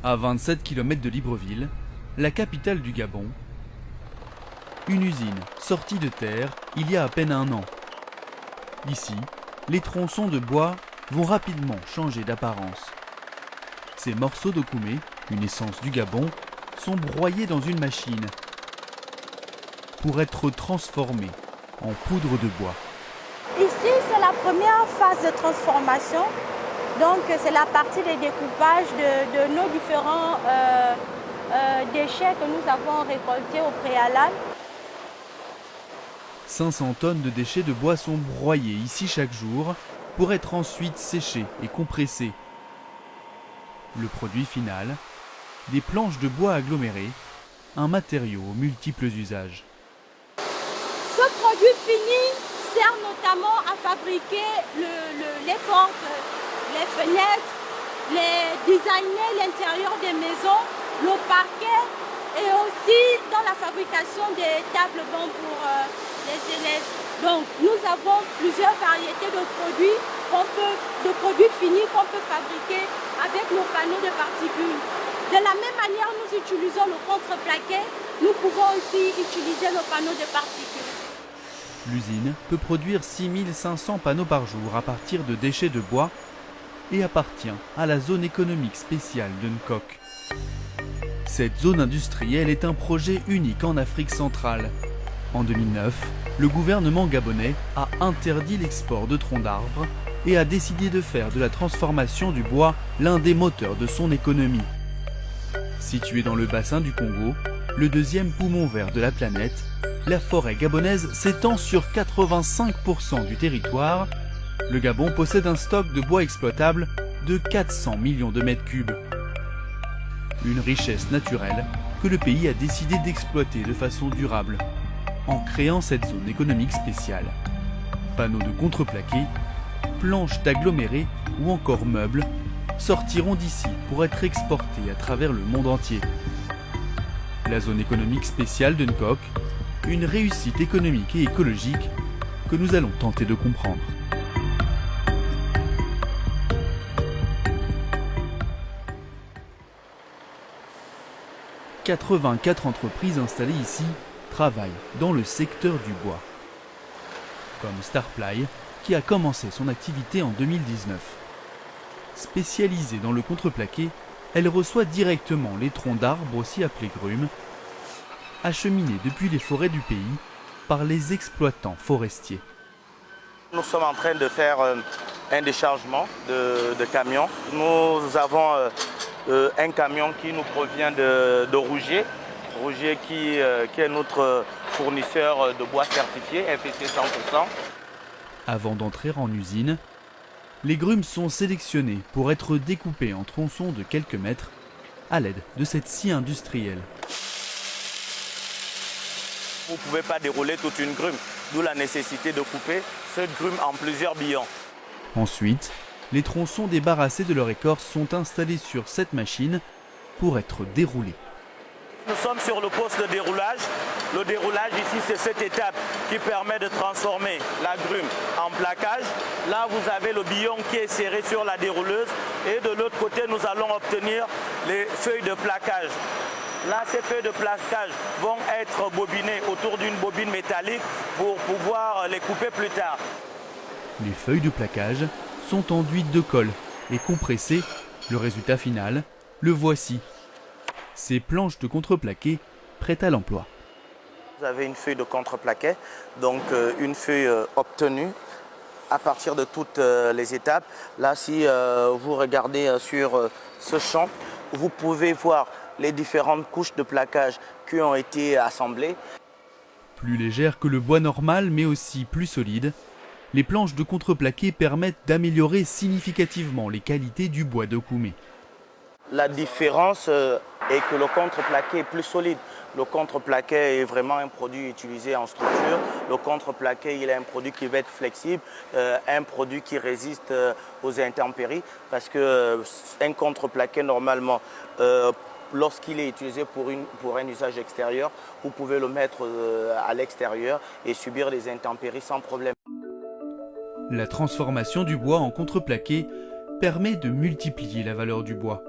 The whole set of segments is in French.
À 27 km de Libreville, la capitale du Gabon, une usine sortie de terre il y a à peine un an. Ici, les tronçons de bois vont rapidement changer d'apparence. Ces morceaux d'okoumé, une essence du Gabon, sont broyés dans une machine pour être transformés en poudre de bois. Ici, c'est la première phase de transformation. Donc, c'est la partie de découpage de nos différents déchets que nous avons récoltés au préalable. 500 tonnes de déchets de bois sont broyés ici chaque jour pour être ensuite séchés et compressés. Le produit final, des planches de bois agglomérées, un matériau aux multiples usages. Ce produit fini sert notamment à fabriquer les portes, les fenêtres, designer l'intérieur des maisons, le parquet et aussi dans la fabrication des tables bancs pour les élèves. Donc nous avons plusieurs variétés de produits finis qu'on peut fabriquer avec nos panneaux de particules. De la même manière, nous utilisons le contreplaqué, nous pouvons aussi utiliser le panneau de particules. L'usine peut produire 6500 panneaux par jour à partir de déchets de bois et appartient à la zone économique spéciale de Nkok. Cette zone industrielle est un projet unique en Afrique centrale. En 2009, le gouvernement gabonais a interdit l'export de troncs d'arbres et a décidé de faire de la transformation du bois l'un des moteurs de son économie. Située dans le bassin du Congo, le deuxième poumon vert de la planète, la forêt gabonaise s'étend sur 85% du territoire. Le Gabon possède un stock de bois exploitable de 400 millions de mètres cubes. Une richesse naturelle que le pays a décidé d'exploiter de façon durable, en créant cette zone économique spéciale. Panneaux de contreplaqué, planches d'agglomérés ou encore meubles sortiront d'ici pour être exportés à travers le monde entier. La zone économique spéciale de Nkok, une réussite économique et écologique que nous allons tenter de comprendre. « 84 entreprises installées ici travaillent dans le secteur du bois. Comme Starply, qui a commencé son activité en 2019. Spécialisée dans le contreplaqué, elle reçoit directement les troncs d'arbres, aussi appelés grumes, acheminés depuis les forêts du pays par les exploitants forestiers. Nous sommes en train de faire un déchargement de camions. Nous avons un camion qui nous provient de Rougier. Rougier qui est notre fournisseur de bois certifié, FSC 100%. Avant d'entrer en usine, les grumes sont sélectionnées pour être découpées en tronçons de quelques mètres à l'aide de cette scie industrielle. Vous ne pouvez pas dérouler toute une grume, d'où la nécessité de couper cette grume en plusieurs billons. Ensuite, les tronçons débarrassés de leur écorce sont installés sur cette machine pour être déroulés. Nous sommes sur le poste de déroulage. Le déroulage ici, c'est cette étape qui permet de transformer la grume en plaquage. Là, vous avez le billon qui est serré sur la dérouleuse. Et de l'autre côté, nous allons obtenir les feuilles de plaquage. Là, ces feuilles de plaquage vont être bobinées autour d'une bobine métallique pour pouvoir les couper plus tard. Les feuilles de plaquage sont enduites de colle et compressées. Le résultat final, le voici. Ces planches de contreplaqué prêtes à l'emploi. Vous avez une feuille de contreplaqué, donc une feuille obtenue à partir de toutes les étapes. Là, si vous regardez sur ce champ, vous pouvez voir les différentes couches de plaquage qui ont été assemblées. Plus légères que le bois normal, mais aussi plus solides, les planches de contreplaqué permettent d'améliorer significativement les qualités du bois d'okoumé. La différence est que le contreplaqué est plus solide. Le contreplaqué est vraiment un produit utilisé en structure. Le contreplaqué, il est un produit qui va être flexible, un produit qui résiste aux intempéries. Parce qu'un contreplaqué, normalement, lorsqu'il est utilisé pour un usage extérieur, vous pouvez le mettre à l'extérieur et subir des intempéries sans problème. La transformation du bois en contreplaqué permet de multiplier la valeur du bois.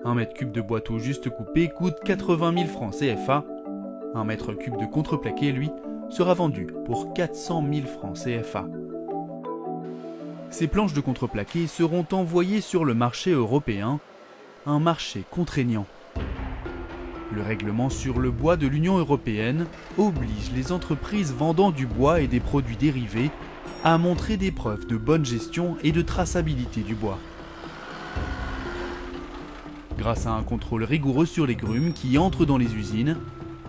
Un mètre cube de bois tout juste coupé coûte 80 000 francs CFA. Un mètre cube de contreplaqué, lui, sera vendu pour 400 000 francs CFA. Ces planches de contreplaqué seront envoyées sur le marché européen, un marché contraignant. Le règlement sur le bois de l'Union européenne oblige les entreprises vendant du bois et des produits dérivés à montrer des preuves de bonne gestion et de traçabilité du bois. Grâce à un contrôle rigoureux sur les grumes qui entrent dans les usines,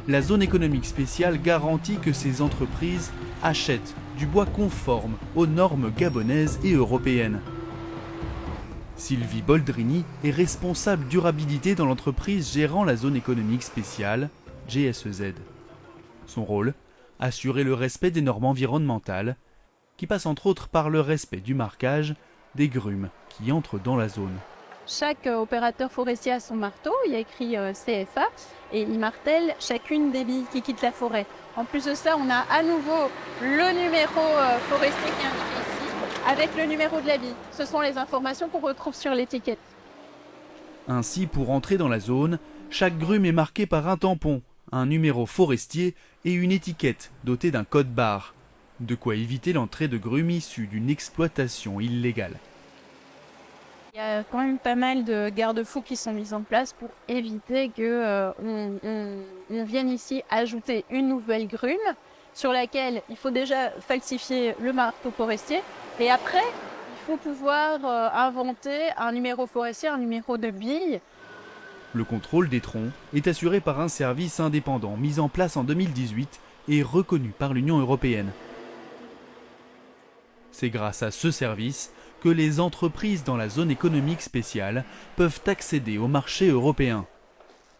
la zone économique spéciale garantit que ces entreprises achètent du bois conforme aux normes gabonaises et européennes. Sylvie Boldrini est responsable durabilité dans l'entreprise gérant la zone économique spéciale, GSEZ. Son rôle, assurer le respect des normes environnementales, qui passe entre autres par le respect du marquage des grumes qui entrent dans la zone. Chaque opérateur forestier a son marteau, il y a écrit CFA, et il martèle chacune des billes qui quittent la forêt. En plus de ça, on a à nouveau le numéro forestier qui est indiqué ici, avec le numéro de la bille. Ce sont les informations qu'on retrouve sur l'étiquette. Ainsi, pour entrer dans la zone, chaque grume est marquée par un tampon, un numéro forestier et une étiquette dotée d'un code barre. De quoi éviter l'entrée de grumes issues d'une exploitation illégale. Il y a quand même pas mal de garde-fous qui sont mis en place pour éviter qu'on vienne ici ajouter une nouvelle grume sur laquelle il faut déjà falsifier le marteau forestier et après il faut pouvoir inventer un numéro forestier, un numéro de bille. Le contrôle des troncs est assuré par un service indépendant mis en place en 2018 et reconnu par l'Union européenne. C'est grâce à ce service que les entreprises dans la zone économique spéciale peuvent accéder au marché européen.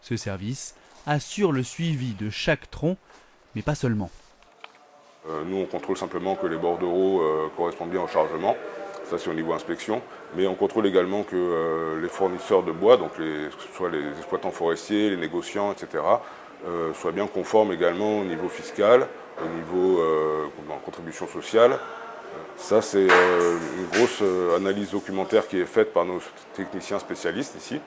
Ce service assure le suivi de chaque tronc, mais pas seulement. Nous, on contrôle simplement que les bordereaux correspondent bien au chargement, ça c'est au niveau inspection, mais on contrôle également que les fournisseurs de bois, donc que ce soit les exploitants forestiers, les négociants, etc., soient bien conformes également au niveau fiscal, au niveau contribution sociale. Ça, c'est une grosse analyse documentaire qui est faite par nos techniciens spécialistes ici.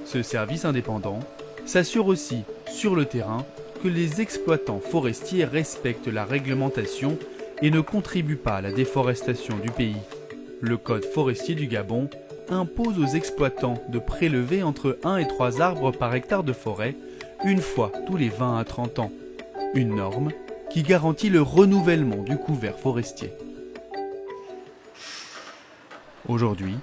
Ce service indépendant s'assure aussi, sur le terrain, que les exploitants forestiers respectent la réglementation et ne contribuent pas à la déforestation du pays. Le Code forestier du Gabon impose aux exploitants de prélever entre 1 et 3 arbres par hectare de forêt, une fois tous les 20 à 30 ans. Une norme qui garantit le renouvellement du couvert forestier. Aujourd'hui,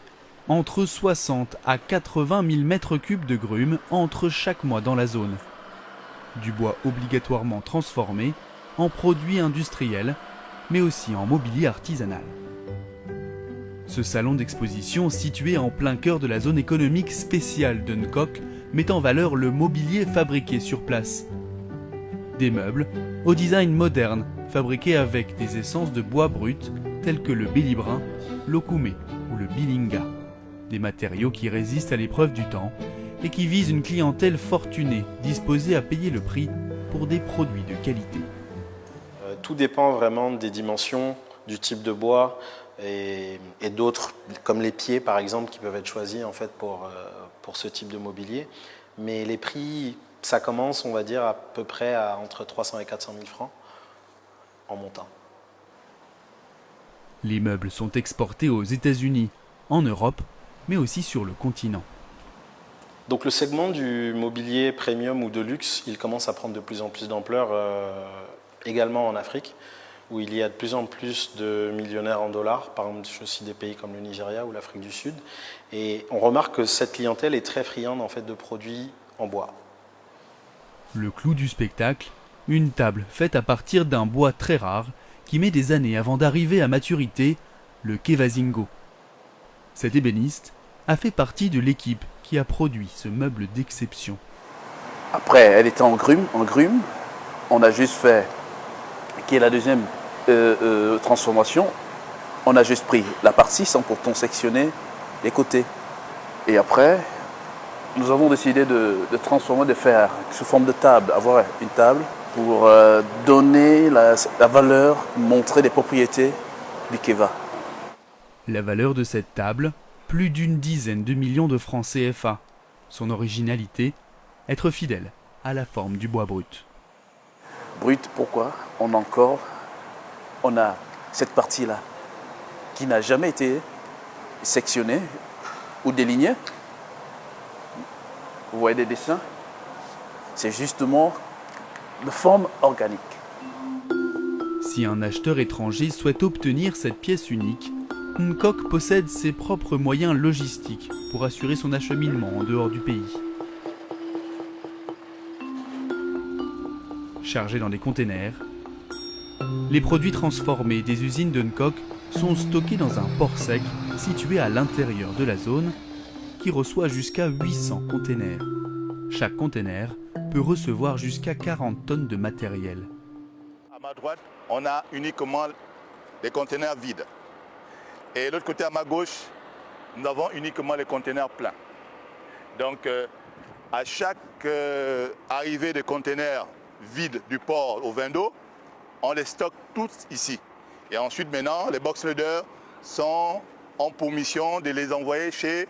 entre 60 à 80 000 mètres cubes de grumes entrent chaque mois dans la zone. Du bois obligatoirement transformé en produits industriels, mais aussi en mobilier artisanal. Ce salon d'exposition, situé en plein cœur de la zone économique spéciale de Nkok, met en valeur le mobilier fabriqué sur place. Des meubles au design moderne, fabriqués avec des essences de bois brut tels que le bélibrin, l'okoumé ou le bilinga. Des matériaux qui résistent à l'épreuve du temps et qui visent une clientèle fortunée, disposée à payer le prix pour des produits de qualité. Tout dépend vraiment des dimensions, du type de bois et d'autres, comme les pieds par exemple, qui peuvent être choisis en fait pour ce type de mobilier. Mais les prix, ça commence, on va dire, à peu près à entre 300 et 400 000 francs en montant. Les meubles sont exportés aux États-Unis, en Europe, mais aussi sur le continent. Donc le segment du mobilier premium ou de luxe, il commence à prendre de plus en plus d'ampleur également en Afrique, où il y a de plus en plus de millionnaires en dollars, par exemple aussi des pays comme le Nigeria ou l'Afrique du Sud. Et on remarque que cette clientèle est très friande en fait, de produits en bois. Le clou du spectacle, une table faite à partir d'un bois très rare qui met des années avant d'arriver à maturité, le kevazingo. Cet ébéniste a fait partie de l'équipe qui a produit ce meuble d'exception. Après, elle était en grume. On a juste fait, qui est la deuxième transformation, on a juste pris la partie sans pourtant sectionner les côtés. Et après, nous avons décidé de transformer, de faire sous forme de table, avoir une table pour donner la valeur, montrer les propriétés du keva. La valeur de cette table, plus d'une dizaine de millions de francs CFA. Son originalité, être fidèle à la forme du bois brut. Brut, pourquoi? On a cette partie-là qui n'a jamais été sectionnée ou délignée. Vous voyez des dessins? C'est justement de forme organique. Si un acheteur étranger souhaite obtenir cette pièce unique, Nkock possède ses propres moyens logistiques pour assurer son acheminement en dehors du pays. Chargés dans des containers, les produits transformés des usines de Nkock sont stockés dans un port sec situé à l'intérieur de la zone qui reçoit jusqu'à 800 containers. Chaque container peut recevoir jusqu'à 40 tonnes de matériel. À ma droite, on a uniquement des containers vides. Et de l'autre côté, à ma gauche, nous avons uniquement les containers pleins. Donc, à chaque arrivée de containers vides du port au vin d'eau, on les stocke tous ici. Et ensuite, maintenant, les box loaders ont pour mission de les envoyer chez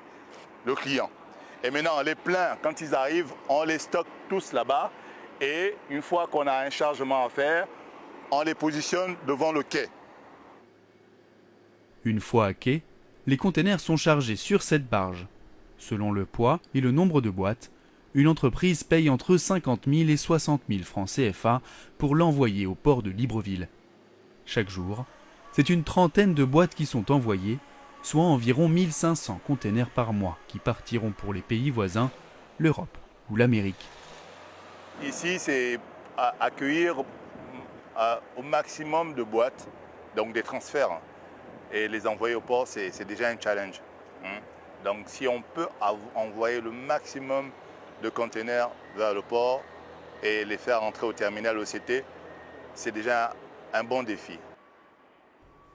le client. Et maintenant, les pleins, quand ils arrivent, on les stocke tous là-bas. Et une fois qu'on a un chargement à faire, on les positionne devant le quai. Une fois à quai, les containers sont chargés sur cette barge. Selon le poids et le nombre de boîtes, une entreprise paye entre 50 000 et 60 000 francs CFA pour l'envoyer au port de Libreville. Chaque jour, c'est une trentaine de boîtes qui sont envoyées, soit environ 1500 containers par mois qui partiront pour les pays voisins, l'Europe ou l'Amérique. Ici, c'est accueillir au maximum de boîtes, donc des transferts. Et les envoyer au port, c'est déjà un challenge. Donc si on peut envoyer le maximum de containers vers le port et les faire entrer au terminal OCT, c'est déjà un bon défi.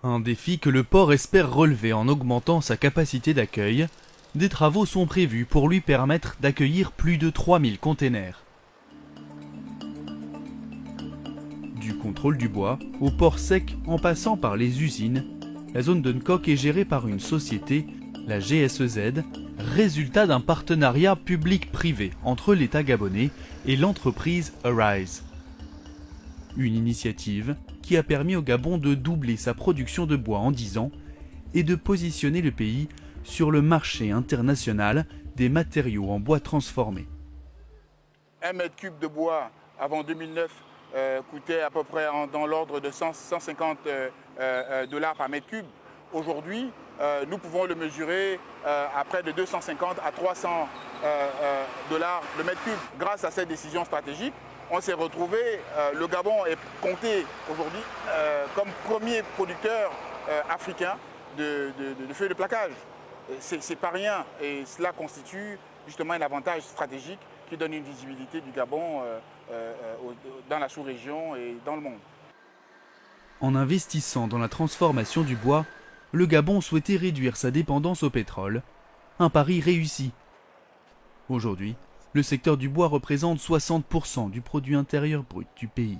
Un défi que le port espère relever en augmentant sa capacité d'accueil. Des travaux sont prévus pour lui permettre d'accueillir plus de 3000 containers. Du contrôle du bois au port sec en passant par les usines, la zone de Nkock est gérée par une société, la GSEZ, résultat d'un partenariat public-privé entre l'État gabonais et l'entreprise Arise. Une initiative qui a permis au Gabon de doubler sa production de bois en 10 ans et de positionner le pays sur le marché international des matériaux en bois transformés. 1 mètre cube de bois avant 2009 coûtait à peu près dans l'ordre de 150 $ par mètre cube. Aujourd'hui, nous pouvons le mesurer à près de 250 à 300 $ le mètre cube. Grâce à cette décision stratégique, on s'est retrouvé, le Gabon est compté aujourd'hui comme premier producteur africain de feuilles de plaquage. C'est pas rien et cela constitue justement un avantage stratégique qui donne une visibilité du Gabon dans la sous-région et dans le monde. En investissant dans la transformation du bois, le Gabon souhaitait réduire sa dépendance au pétrole. Un pari réussi. Aujourd'hui, le secteur du bois représente 60% du produit intérieur brut du pays.